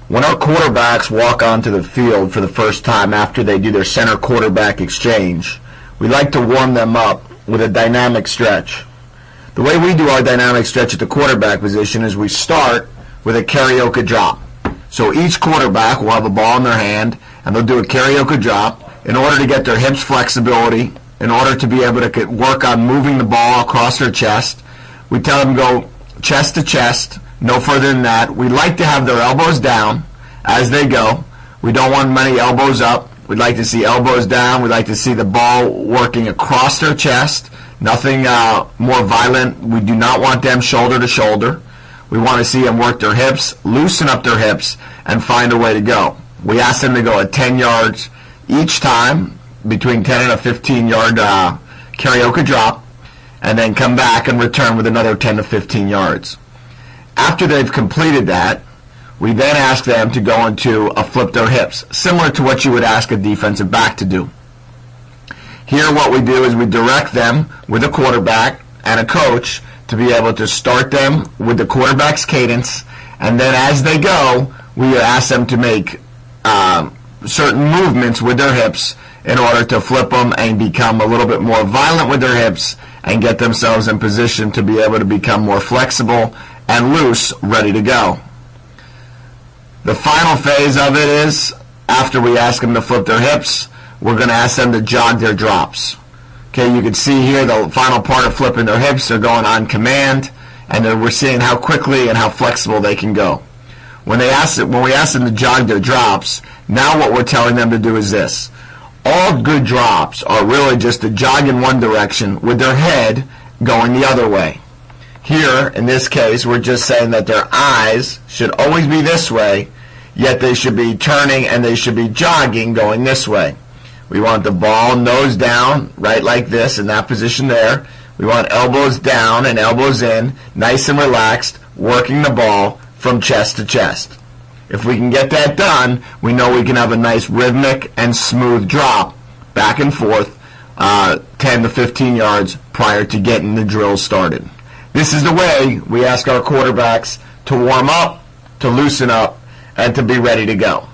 When our quarterbacks walk onto the field for the first time after they do their center quarterback exchange, we like to warm them up with a dynamic stretch. The way we do our dynamic stretch at the quarterback position is we start with a karaoke drop. So each quarterback will have a ball in their hand and they'll do a karaoke drop in order to get their hips flexibility, in order to be able to work on moving the ball across their chest. We tell them to go chest to chest, no further than that. We like to have their elbows down as they go. We don't want many elbows up. We'd like to see elbows down. We'd like to see the ball working across their chest. Nothing more violent. We do not want them shoulder to shoulder. We want to see them work their hips, loosen up their hips, and find a way to go. We ask them to go at 10 yards each time, between 10 and a 15-yard karaoke drop, and then come back and return with another 10 to 15 yards. After they've completed that, we then ask them to go into a flip their hips, similar to what you would ask a defensive back to do. Here what we do is we direct them with a quarterback and a coach to be able to start them with the quarterback's cadence, and then as they go, we ask them to make certain movements with their hips in order to flip them and become a little bit more violent with their hips and get themselves in position to be able to become more flexible and loose, ready to go. The final phase of it is, after we ask them to flip their hips, we're going to ask them to jog their drops. Okay, you can see here the final part of flipping their hips. They're going on command, and we're seeing how quickly and how flexible they can go. When we ask them to jog their drops, now what we're telling them to do is this. All good drops are really just to jog in one direction with their head going the other way. Here, in this case, we're just saying that their eyes should always be this way, yet they should be turning and they should be jogging going this way. We want the ball nose down, right like this, in that position there. We want elbows down and elbows in, nice and relaxed, working the ball from chest to chest. If we can get that done, we know we can have a nice rhythmic and smooth drop back and forth 10 to 15 yards prior to getting the drill started. This is the way we ask our quarterbacks to warm up, to loosen up, and to be ready to go.